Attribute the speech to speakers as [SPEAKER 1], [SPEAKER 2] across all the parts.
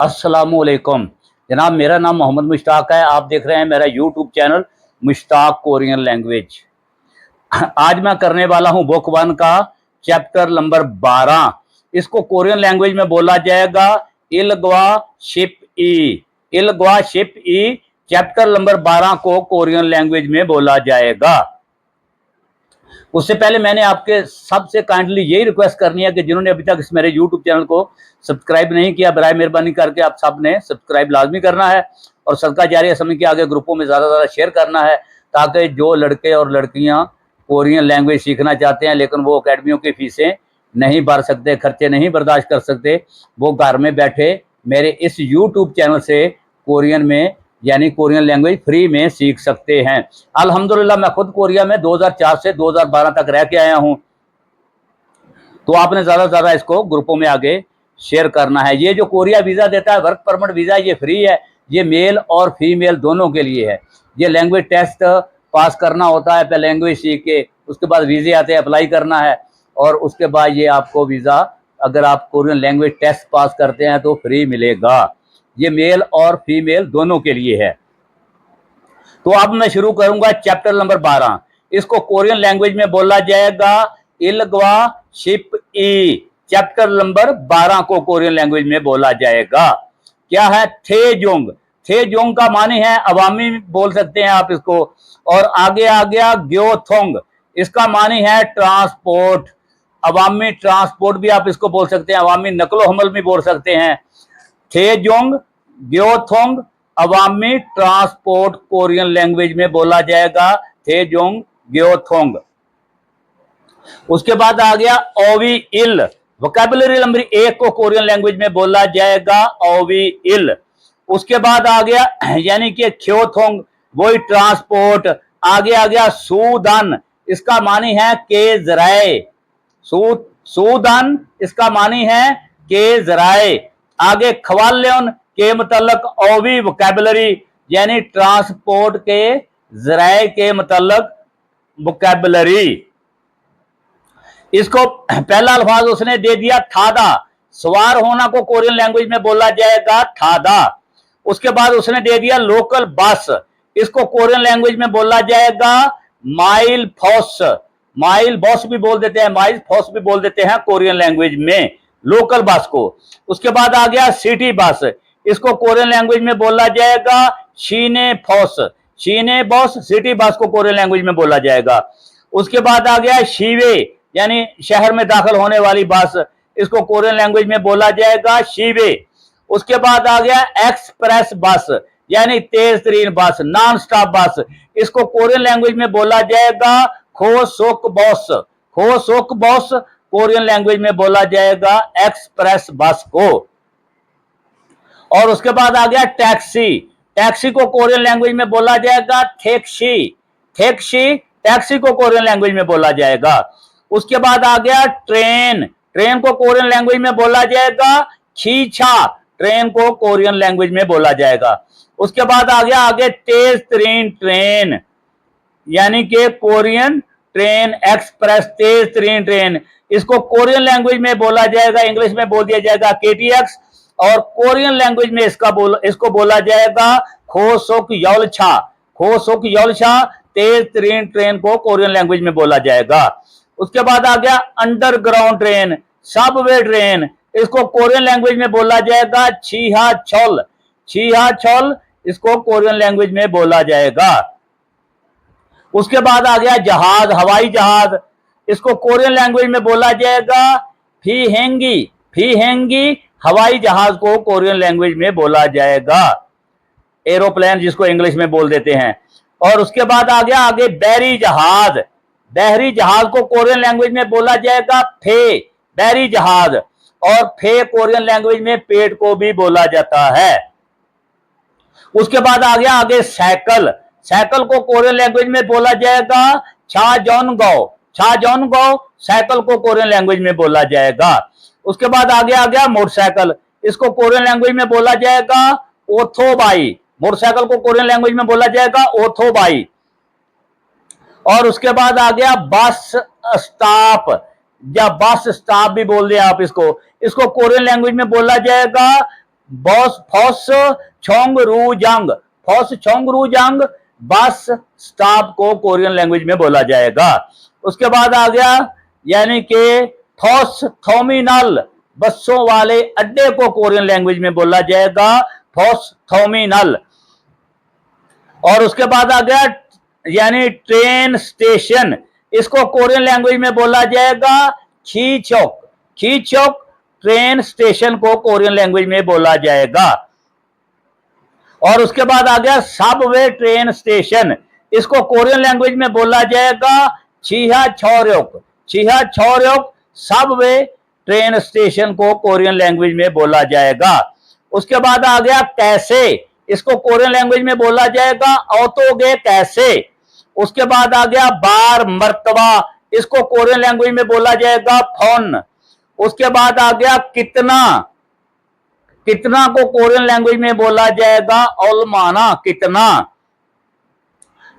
[SPEAKER 1] अस्सलामुअलैकुम जनाब, मेरा नाम मोहम्मद मुश्ताक है। आप देख रहे हैं मेरा YouTube channel Mushtaq Korean language. आज मैं करने वाला हूं बुक 1 का चैप्टर नंबर 12। इसको कोरियन लैंग्वेज में बोला जाएगा इलग्वा शिप ई। इलग्वा शिप ई चैप्टर नंबर 12 को कोरियन लैंग्वेज में बोला जाएगा। उससे पहले मैंने आपके सबसे काइंडली यही रिक्वेस्ट करनी है कि जिन्होंने अभी तक इस मेरे यूट्यूब चैनल को सब्सक्राइब नहीं किया, बराए मेहरबानी करके आप सब ने सब्सक्राइब लाजमी करना है और सदका जारिया समझ के आगे ग्रुपों में ज़्यादा से ज़्यादा शेयर करना है, ताकि जो लड़के और लड़कियां कोरियन लैंग्वेज सीखना चाहते हैं लेकिन वो अकेडमियों की फीसें नहीं भर सकते, खर्चे नहीं बर्दाश्त कर सकते, वो घर में बैठे मेरे इस यूट्यूब चैनल से कोरियन में यानी कोरियन लैंग्वेज फ्री में सीख सकते हैं। अल्हम्दुलिल्लाह मैं खुद कोरिया में 2004 से 2012 तक रह के आया हूं, तो आपने ज़्यादा से ज़्यादा इसको ग्रुपों में आगे शेयर करना है। ये जो कोरिया वीज़ा देता है, वर्क परमिट वीज़ा, ये फ्री है। ये मेल और फीमेल दोनों के लिए है। ये लैंग्वेज टेस्ट पास करना होता है, पहले लैंग्वेज सीख के उसके बाद वीज़े आते हैं, अप्लाई करना है और उसके बाद ये आपको वीज़ा अगर आप कोरियन लैंग्वेज टेस्ट पास करते हैं तो फ्री मिलेगा। ये मेल और फीमेल दोनों के लिए है। तो अब मैं शुरू करूंगा चैप्टर नंबर 12। इसको कोरियन लैंग्वेज में बोला जाएगा इलग्वा शिप ई। चैप्टर नंबर 12 को कोरियन लैंग्वेज में बोला जाएगा। क्या है? थेजोंग। थेजोंग का मानी है अवामी बोल सकते हैं आप इसको। और आगे आ गया ग्योथोंग, इसका मानी है ट्रांसपोर्ट, अवामी ट्रांसपोर्ट भी आप इसको बोल सकते हैं, अवामी नकलो हमल भी बोल सकते हैं। थेजोंग, ग्योथोंग, अवामी ट्रांसपोर्ट कोरियन लैंग्वेज में बोला जाएगा थेजोंग, ग्योथोंग। उसके बाद आ गया ओवी इल। वोकैबुलरी नंबर 1 को कोरियन लैंग्वेज में बोला जाएगा ओवी इल। उसके बाद आ गया यानी कि ख्योथोंग, वही ट्रांसपोर्ट। आगे आ गया सूदान, इसका मानी है के जराए। सूदान इसका मानी है के जराए। आगे खवाल्योन के मतलब ओवी वोकैबुलरी यानी ट्रांसपोर्ट के जराए के मतलब वोकैबुलरी। इसको पहला अल्फाज उसने दे दिया थादा। सवार होना को कोरियन लैंग्वेज में बोला जाएगा थादा। उसके बाद उसने दे दिया लोकल बस, इसको कोरियन लैंग्वेज में बोला जाएगा माइल फोस। माइल बॉस भी बोल देते हैं, माइल फोस भी बोल देते हैं कोरियन लैंग्वेज में लोकल बस को। उसके बाद आ गया सिटी बस, इसको कोरियन लैंग्वेज में बोला जाएगा शीने फोस। शीने बॉस, सिटी बस को कोरियन लैंग्वेज में बोला जाएगा। उसके बाद आ गया शीवे यानी शहर में दाखिल होने वाली बस, इसको कोरियन लैंग्वेज में बोला जाएगा शीवे। उसके बाद आ गया एक्सप्रेस बस यानी तेज तरीन बस, नॉन स्टॉप बस, इसको कोरियन लैंग्वेज में बोला जाएगा खो सोक बॉस। खो सोक बॉस कोरियन लैंग्वेज में बोला जाएगा एक्सप्रेस बस को। और उसके बाद आ गया टैक्सी। टैक्सी को कोरियन लैंग्वेज में बोला जाएगा थेक्सी। थेक्सी टैक्सी को कोरियन लैंग्वेज में बोला जाएगा। उसके बाद आ गया ट्रेन। ट्रेन को कोरियन लैंग्वेज में बोला जाएगा खींचा। ट्रेन को कोरियन लैंग्वेज में बोला जाएगा। उसके बाद आ गया आगे तेज तरीन ट्रेन यानी कि कोरियन ट्रेन एक्सप्रेस, तेज तरीन ट्रेन, इसको कोरियन लैंग्वेज में बोला जाएगा, इंग्लिश में बोल दिया जाएगा केटीएक्स। और कोरियन लैंग्वेज में इसको बोला जाएगा खोसोक योलछा। खोसोक योलछा तेज तरीन ट्रेन को कोरियन लैंग्वेज में बोला जाएगा। उसके बाद आ गया अंडरग्राउंड ट्रेन, सबवे ट्रेन, इसको कोरियन लैंग्वेज में बोला जाएगा छीहा छोल। छीहा छोल इसको कोरियन लैंग्वेज में बोला जाएगा। उसके बाद आ गया जहाज, हवाई जहाज, इसको कोरियन लैंग्वेज में बोला जाएगा फीहेंगी। फीहेंगी हवाई जहाज को कोरियन लैंग्वेज में बोला जाएगा, एरोप्लेन जिसको इंग्लिश में बोल देते हैं। और उसके बाद आ गया आगे बहरी जहाज। बहरी जहाज को कोरियन लैंग्वेज में बोला जाएगा फे, बहरी जहाज। और फे कोरियन लैंग्वेज में पेट को भी बोला जाता है। उसके बाद आ गया आगे साइकिल। साइकिल को कोरियन लैंग्वेज में बोला जाएगा छाजोनगो। छाजोनगो साइकिल को कोरियन लैंग्वेज में बोला जाएगा। उसके बाद आगे आ गया मोटरसाइकिल, इसको कोरियन लैंग्वेज में बोला जाएगा ओथोबाई। मोटरसाइकिल को कोरियन लैंग्वेज में बोला जाएगा ओथोबाई। और उसके बाद आ गया बस स्टॉप या बस स्टॉप भी बोल दिया आप इसको कोरियन लैंग्वेज में बोला जाएगा बॉस फॉस छोंगरूजांग, फॉस छोंगरूजांग बस स्टॉप को कोरियन लैंग्वेज में बोला जाएगा। उसके बाद आ गया यानी कि फॉस थोमिनल, बसों वाले अड्डे को कोरियन लैंग्वेज में बोला जाएगा फॉस थोमिनल। और उसके बाद आ गया यानी ट्रेन स्टेशन, इसको कोरियन लैंग्वेज में बोला जाएगा खीचोक, खीचोक ट्रेन स्टेशन को कोरियन लैंग्वेज में बोला जाएगा। और उसके बाद आ गया सबवे ट्रेन स्टेशन, इसको कोरियन लैंग्वेज में बोला जाएगा छिहा छोर्योक, छिहा छोर्योक सबवे ट्रेन स्टेशन को कोरियन लैंग्वेज में बोला जाएगा। उसके बाद आ गया कैसे, इसको कोरियन लैंग्वेज में बोला जाएगा औतोगे कैसे। उसके बाद आ गया बार मर्तबा, इसको कोरियन लैंग्वेज में बोला जाएगा फोन। उसके बाद आ गया कितना, कितना को कोरियन लैंग्वेज में बोला जाएगा ओलमाना, कितना।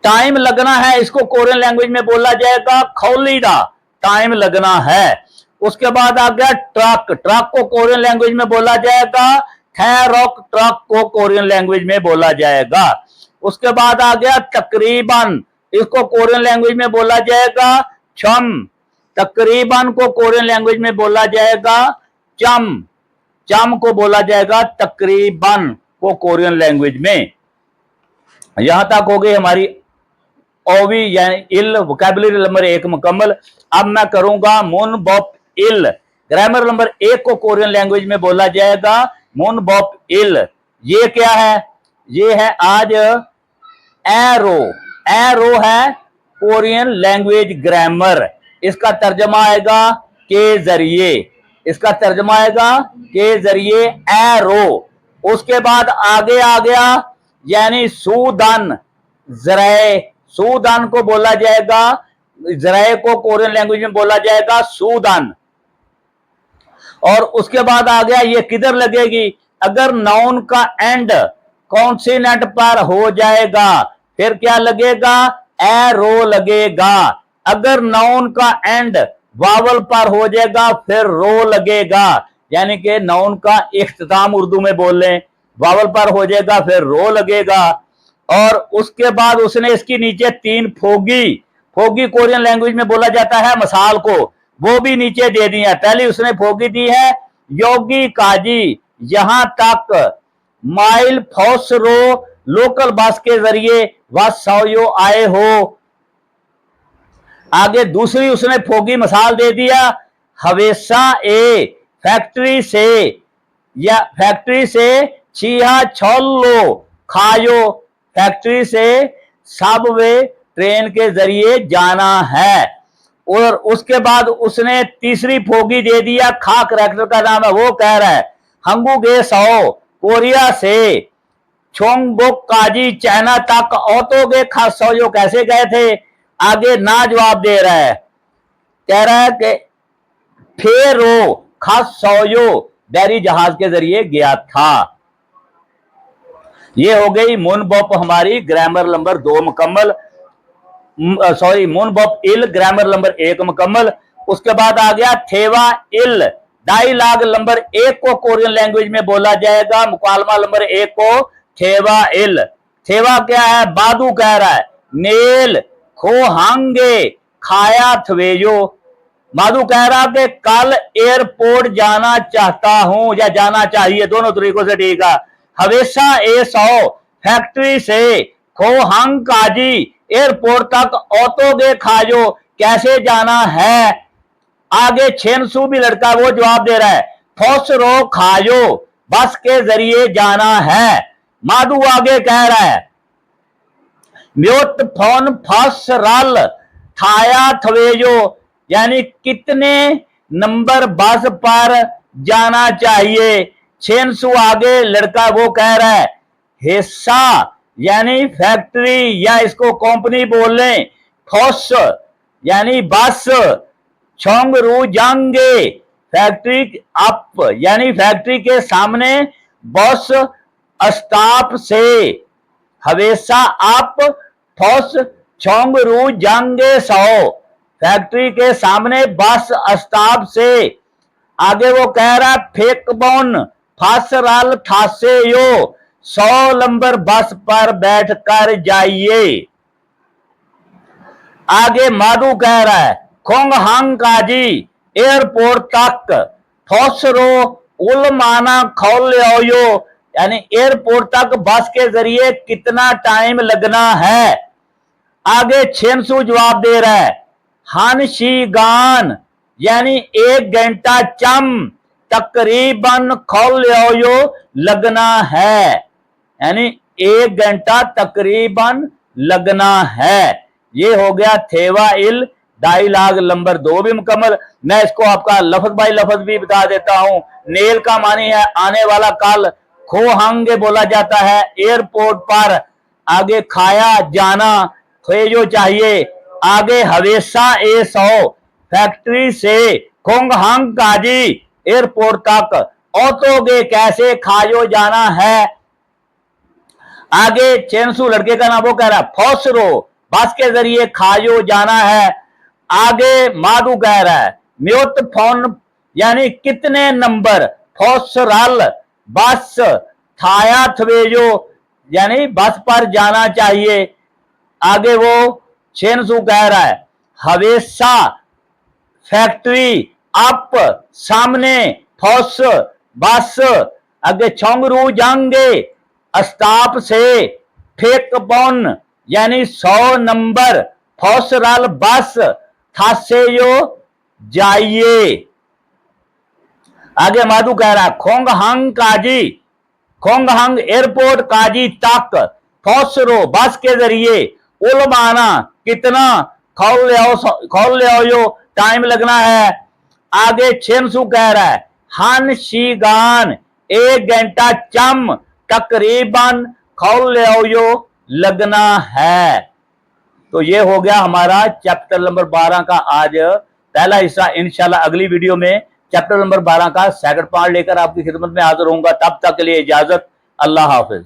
[SPEAKER 1] टाइम लगना है, इसको कोरियन लैंग्वेज में बोला जाएगा खौलीदा, टाइम लगना है। उसके बाद आ गया ट्रक, ट्रक को कोरियन लैंग्वेज में बोला जाएगा थैरोक, ट्रक को कोरियन लैंग्वेज में बोला जाएगा। उसके बाद आ गया तकरीबन, इसको कोरियन लैंग्वेज में बोला जाएगा छम, तकरीबन को कोरियन लैंग्वेज में बोला जाएगा चम, चम को बोला जाएगा तकरीबन को कोरियन लैंग्वेज में। यहां तक हो गई हमारी ओवी यानी इल वोकैबुलरी नंबर 1 मुकम्मल। अब मैं करूंगा मुन बॉप इल, ग्रामर नंबर 1 को कोरियन लैंग्वेज में बोला जाएगा मुन बॉप इल। ये क्या है, ये है आज एरो, एरो है कोरियन लैंग्वेज ग्रामर, इसका तर्जमा आएगा के जरिए, इसका तर्जमा आएगा के जरिए एरो। उसके बाद आगे आ गया यानी सूदान, जराए, सूदान को बोला जाएगा, जराए को कोरियन लैंग्वेज में बोला जाएगा सूदान। और उसके बाद आ गया ये किधर लगेगी, अगर नाउन का एंड कॉन्सिनेंट पर हो जाएगा फिर क्या लगेगा, एरो लगेगा। अगर नाउन का एंड वावल पर हो जाएगा फिर रो लगेगा, यानी कि नाउन का इख्तिताम उर्दू में बोल लें, वावल पर हो जाएगा फिर रो लगेगा। और उसके बाद उसने इसकी नीचे 3 फोगी, फोगी कोरियन लैंग्वेज में बोला जाता है मसाल को, वो भी नीचे दे दी है। पहली उसने फोगी दी है योगी काजी, यहां तक माइल फौसरो लोकल बस के जरिए वसयो आए हो। आगे दूसरी उसने फोगी मसाल दे दिया हवेसा ए, फैक्ट्री से, या फैक्ट्री से चीहा छोलो खायो, फैक्ट्री से सबवे ट्रेन के जरिए जाना है। और उसके बाद उसने तीसरी फोगी दे दिया, खा करैक्टर का नाम है, वो कह रहा है हंगुगे सो कोरिया से छोंगबोक काजी चाइना तक औतोगे खासो कैसे गए थे, आगे ना जवाब दे रहा है, कह रहा है कि फेरो खासो बैरी जहाज के जरिए गया था। ये हो गई मुन बॉप हमारी ग्रामर नंबर 2 मुकम्मल, सॉरी मुन बॉप इल ग्रामर नंबर 1 मुकम्मल। उसके बाद आ गया थेवा इल, डायलॉग नंबर 1 को कोरियन लैंग्वेज में बोला जाएगा मुकालमा नंबर 1 को थेवा इल। थेवा क्या है, बादू कह रहा है नेल खो हांगे खाया थवेयो, माधु कह रहा कि कल एयरपोर्ट जाना चाहता हूं या जाना चाहिए, दोनों तरीकों से ठीक है। हमेशा ए सौ फैक्ट्री से खोहंग काजी एयरपोर्ट तक ऑटोगे खाजो कैसे जाना है। आगे छेनसू भी लड़का वो जवाब दे रहा है फौसरो खाजो बस के जरिए जाना है। माधु आगे कह रहा है म्योत फोन फस रल थाया थवेजो, यानी कितने नंबर बस पर जाना चाहिए। छेनसू आगे लड़का वो कह रहा है हिस्सा यानी फैक्ट्री या इसको कंपनी बोल लें, फौस यानी बस, छोंगरू जांगे फैक्ट्री अप यानी फैक्ट्री के सामने बस स्टॉप से, हवेसा अप फौस छोंगरू जांगे सौ फैक्ट्री के सामने बस स्टॉप से। आगे वो कह रहा फेकबोन फासराल ठासे यो 100 नंबर बस पर बैठकर जाइए। आगे माधु कह रहा है खोंगहांग काजी एयरपोर्ट तक फौसरो उलमाना खोल यो, यानी एयरपोर्ट तक बस के जरिए कितना टाइम लगना है। आगे छेनसू जवाब दे रहा है हानशीगान यानी 1 घंटा चम तकरीबन खोल यो लगना है, यानी 1 घंटा तकरीबन लगना है। ये हो गया थेवा इल डायलॉग नंबर 2 भी मुकम्मल। मैं इसको आपका लफ्ज बाई लफ्ज भी बता देता हूं। नेल का मानी है आने वाला कल, खोहंगे बोला जाता है एयरपोर्ट पर, आगे खाया जाना जो चाहिए, आगे हवेसा ए 100 फैक्ट्री से खोंगहांग काजी एयरपोर्ट तक औतोगे कैसे खायो जाना है। आगे चेंसू लड़के का नाम वो कह रहा है फौसरो बस के जरिए खायो जाना है। आगे माधु कह रहा है म्योत फोन यानी कितने नंबर फौसरल बस थाया थवेजो यानी बस पर जाना चाहिए। आगे वो चेंसू कह रहा है हवेसा फैक्ट्री अप सामने फौस बस, आगे छोंगरू जांगे अस्ताप से फेकबोन यानी 100 नंबर फौसरल बस थासेयो जाइए। आगे माधु कह रहा है खोंगहांग काजी खोंगहांग एयरपोर्ट काजी तक फौसरो बस के जरिए उलमाना कितना खोल ले यो टाइम लगना है। आगे छेमसू कह रहा है हान शीगान 1 घंटा चम तकरीबन खोल ले यो लगना है। तो ये हो गया हमारा चैप्टर नंबर 12 का आज पहला हिस्सा। इंशाल्लाह अगली वीडियो में चैप्टर नंबर 12 का सेकंड पार्ट लेकर आपकी खिदमत में हाजिर होऊंगा। तब तक के लिए इजाजत, अल्लाह हाफिज।